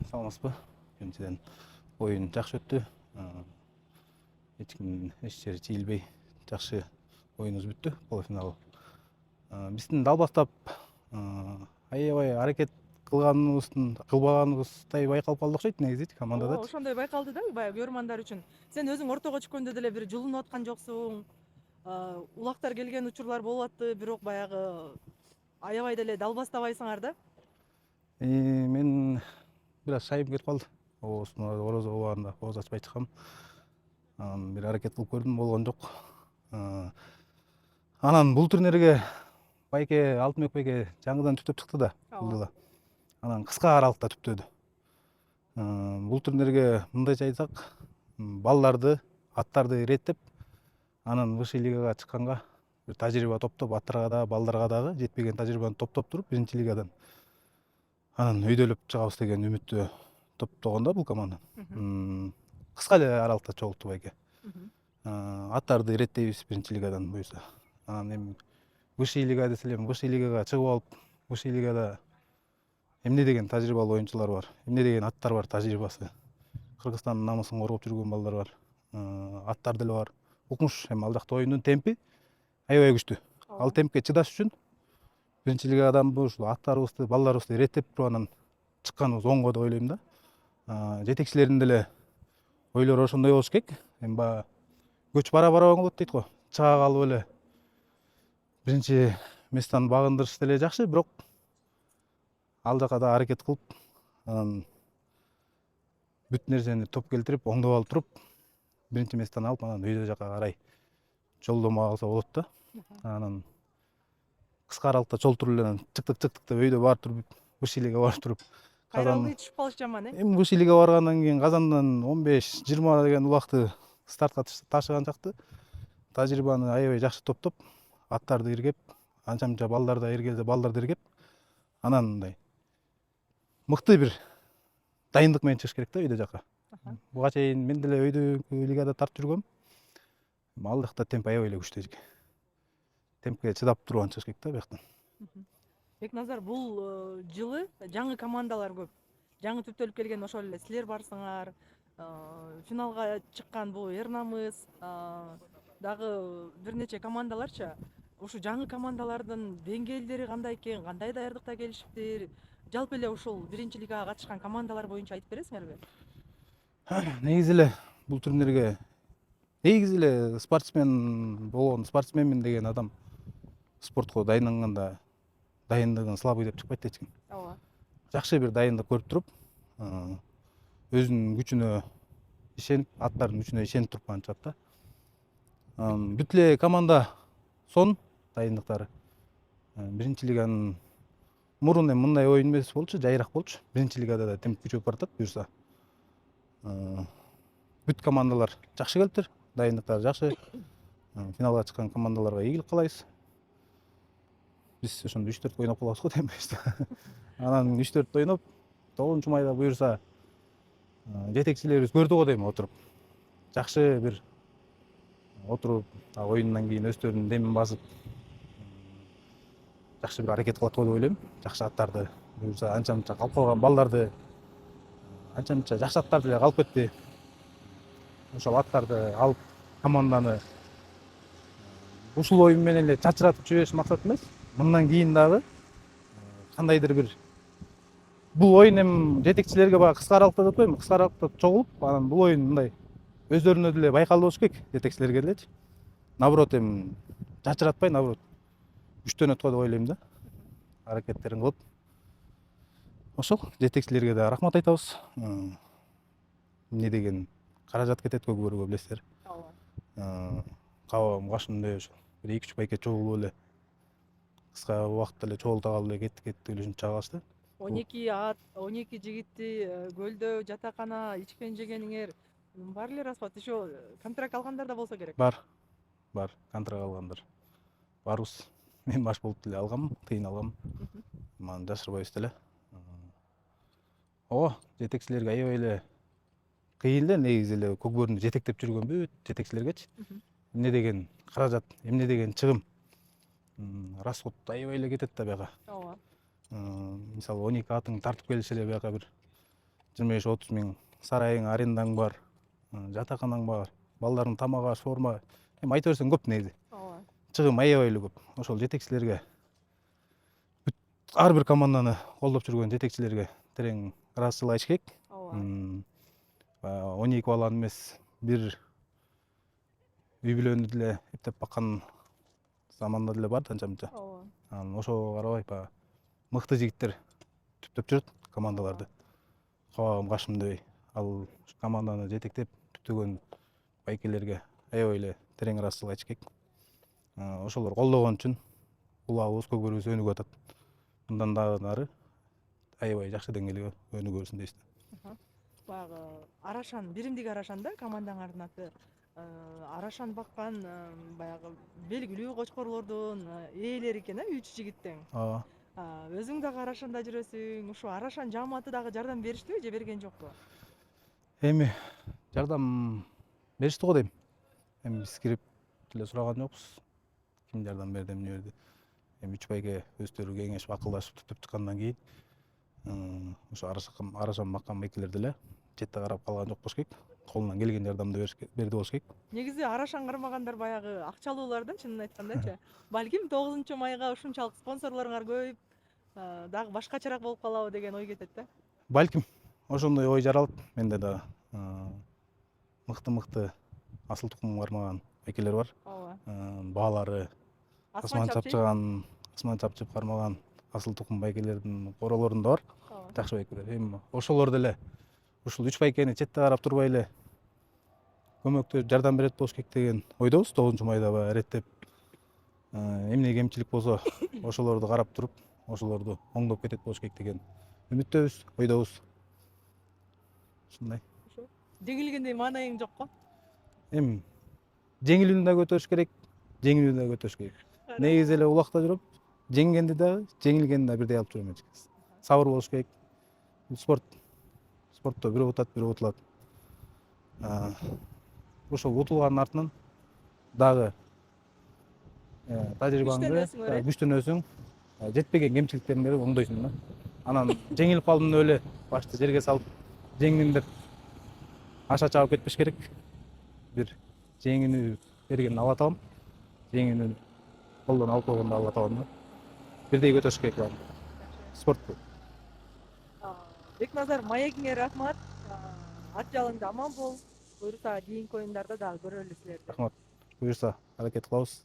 саламатсызбы? Біріншіден ойын жақсы өтті. Ешкім еш жері тиілбей жақсы ойынымыз бүтті полуфинал. Біздің далбастап аябай аракет кылбаганыбыздай байкалып калды окшойт негизи командада. Ошондой байкалды да баягы көрөрмандар үчүн. Сен өзүң ортого чыккөндө деле бир жылынып аткан жоксуң. Улактар келген учурлар болуп атты, бирок баягы аябай деле далбастабайсыңар да. Мен бир аз шайым кетип калды. Орозо убагында ооз ачпай чыккам. Бир аракет кылып көрдүм, болгон жок. Анан бул турнирге байке Алтынбек байке жаңыдан түптөп чыкты да бул жылы. Анан кыска аралыкта түптөдү. Бул турнирге мындайча айтсак, балдарды, аттарды иреттеп, анан высший лигага чыкканга бир тажрыйба топтоп, аттарга дагы, балдарга дагы жетпеген тажрыйбаны топтоп туруп, биринчи лигадан анан өйдөлөп чыгабыз деген үмүттү топтогондо бул команда. Кыска эле аралыкта чогултту байке. Аттарды иреттейбиз биринчи лигадан буюрса. Анан эми высший лига деселем, высший лигага чыгып алып, высший лигада эмне деген тажрыйбалуу оюнчулар бар, эмне деген аттар бар, тажрыйбасы. Кыргызстандын намысын коргоп жүргөн балдар бар, аттар деле бар. Укмуш, эми ал жакта оюндун темпи аябай күчтүү. Ал темпке чыдаш үчүн биринчи лигадан ушул аттарыбызды, балдарыбызды иреттеп туруп анан чыкканыбыз оңго деп ойлойм да. Жетекчилердин деле ойлору ошондой болуш керек. Эми баягы көч бара-бара оңолот дейт го. Чыга калып эле биринчи местаны багындырыш деле жакшы, бирок ал жака да аракет кылып, анан бүт нерсени топ келтирип, оңдоп алып туруп, биринчи местаны алып, анан өйдө жака карай жолдомо алса болот да. Анан кыска аралыкта чолтуруп эле анан чыктык деп өйдө барып туруп, высший лига барып туруп, Кайра ылгый түшүп калыш жаман, эми высший лига баргандан кийин Казандан 15-20 деген улакты стартка ташыганчакты тажрыйбаны аябай жакшы топтоп, аттарды иргеп, анча-мынча балдар да иргелсе, балдарды иргеп, анан мындай мыкты бир дайындык менен чыгыш керек да өйдө жака. Буга чейин мен деле өйдө лигада тартып жүргөм. Ал жакта темп аябай эле күчтүү экен. Темпке чыдап турган чыгыш керек да бияктан. Бекназар, бул жылы жаңы командалар көп. Жаңы түптөлүп келген ошол эле силер барсыңар. Финалга чыккан бул Эрнамыс, дагы бир нече командаларчы. Ушу жаңы командалардын деңгээлдери кандай экен, кандай даярдыкта келишиптир? Жалпы эле ушул биринчи лигага катышкан командалар боюнча айтып бересиңерби? Негизи эле бул турнирге спортсмен болгон, спортсменмин деген адам спортко дайынданганда дайындыгын слабый деп чыкпайт да эч ким. Ооба. Жакшы бир дайындык көрүп туруп, өзүнүн күчүнө ишенип, аттардын күчүнө ишенип туруп анан чыгат да. Бүт эле команда сон дайындыктары. Биринчи лиганын мурун эми мындай оюн эмес болчу, жайыраак болчу. Биринчи лигада да темп күчөп баратат буюрса. Бүт командалар жакшы келиптир, дайындыктары жакшы. Финалга чыккан командаларга ийгилик каалайбыз. Биз ошондо 3-4 ойноп калабыз го демейбиз. Анан 3-4 ойноп, 9 майда буюрса жетекчилерибиз көрдү го дейм отуруп. Жакшы бир отуруп, оюндан кийин өздөрүнүн демин басып, жакшы бир аракет кылат го деп ойлойм. Жакшы аттарды, буюрса анча-мынча калып калган балдарды, анча-мынча жакшы аттар деле калып кетти. Ошол аттарды алып команданы ушул оюн менен эле чачыратып жибериш максат эмес. Мындан кийин дагы кандайдыр бир бул оюн эми жетекчилерге баягы кыска аралыкта деп атпайбы, кыска аралыкта чогулуп, анан бул оюн мындай өздөрүнө деле байкалуу болуш керек, жетекчилерге делечи. Наоборот эми чачыратпай, наоборот күчтөнөт го деп ойлойм да. Аракеттерин кылып. Ошол жетекчилерге да рахмат айтабыз. Эмне деген каражат кетет көбүргө билесиздер. Ооба. Кабагым кашымдай ошо бир 2-3 байке чогулуп эле кыска убакытта эле чогулта калып эле кеттик эле ушинтип чыга калышты. 12 ат, 12 жигитти көлдө жатакана ичкен жегениңер бар эле расход. Еще контракт алгандар да болсо керек. Бар, контракт алгандар. Барбыз. Мен баш болуп деле алгам, тыйын алгам. Маны жашырбайбыз деле. Жетекчилерге аябай эле кыйын эле негизи эле көкбөрүндү жетектеп жүргөн бүт жетекчилергечи. Эмне деген каражат, эмне деген чыгым, расход аябай эле кетет да бияка. Ооба. Мисалы 12 атың тартып келиш эле бияка бир 25-30 миң сарайың, арендаң бар, жатаканаң бар, балдардын тамагы, аш, форма. Эми айта берсең көп негизи. ооба Чыгым аябай эле көп. Ошол жетекчилерге, ар бир команданы колдоп жүргөн жетекчилерге терең ыраазычылык айтыш керек. ооба 12 баланы эмес, бир үй бүлөнү деле эптеп баккан заманда деле бар анча-мынча. ооба Анан ошого карабай баягы мыкты жигиттер түптөп жүрөт командаларды. Кабагым кашым дебей. Ал команданы жетектеп түптөгөн байкелерге аябай эле терең ыраазычылык айтыш керек. Ошолор колдогон үчүн улабыбыз, көкөрүбүз өнүгүп атат. Мындан дагы нары аябай жакшы деңгээлге өнүгө берсин дейбиз. баягы Арашан, биримдик Арашанда командаңардын аты Арашан баккан баягы белгилүү кочкорлордун ээлери экен, 3 жигит тең. Ооба. Өзүң дагы Арашанда жүрөсүң. Ушу Арашан жааматы дагы жардам бериштиби же берген жокпу? Эми жардам беришти го дейм. Эми биз кирип деле сураган жокпуз. Ким жардам берди, эмне берди. Эми 3 байке өздөрү кеңешип, акылдашып түптөп чыккандан кийин ошо Арашан баккан байкелер деле четте карап калган жок болуш керек. Колунан келген жардамды берди болуш керек. Негизи Арашан кармагандар баягы акчалуулардан, чынын айткандачы. Балким 9-майга ушунчалык спонсорлоруңар көбөйүп, дагы башкачараак болуп калабы деген ой кетет да. Балким ошондой ой жаралат. Менде да мыкты асыл тукум кармаган байкелер бар. Ооба. Баалары асман чапчыган, асман чапчып кармаган асыл тукум байкелердин королорунда бар. Ооба. Жакшы байкелер. Эми ошолор деле ушул 3 байкени четте карап турбай эле көмөктөп жардам берет болуш керек деген ойдобуз. 9-майда баягы иреттеп эмне кемчилик болсо ошолорду карап туруп, ошолорду оңдоп кетет болуш керек деген үмүттөбүз, ойдобуз. Ушундай. Жеңилгендей маанайың жокко? Эми жеңилүүнү да көтөрүш керек, жеңилүүнү да көтөрүш керек. Негизи эле улакта жүрүп, жеңгенди дагы, жеңилгенди да бирдей алып жүрө элмейсиз. Сабыр болуш керек. Спортто бирөө утат, бирөө утулат. Ошол утулгандын артынан дагы тажрыйбаңды, күчтөнөсүң, жетпеген кемчиликтериңди оңдойсуң да. Анан жеңилип калдым деп эле башты жерге салып, жеңдим деп аша чабып кетпеш керек. Бир жеңүүнү берген Алла таалам, жеңүүнү колдон алып койгон да Алла таалам. Бирдей көтөрүш керек баарын. Спорт. Бекназар, маегиңе рахмат. Ат жалыңда аман бол. Буюрса кийинки оюндарда дагы көрөлү силерди. Рахмат. Буюрса аракет кылабыз.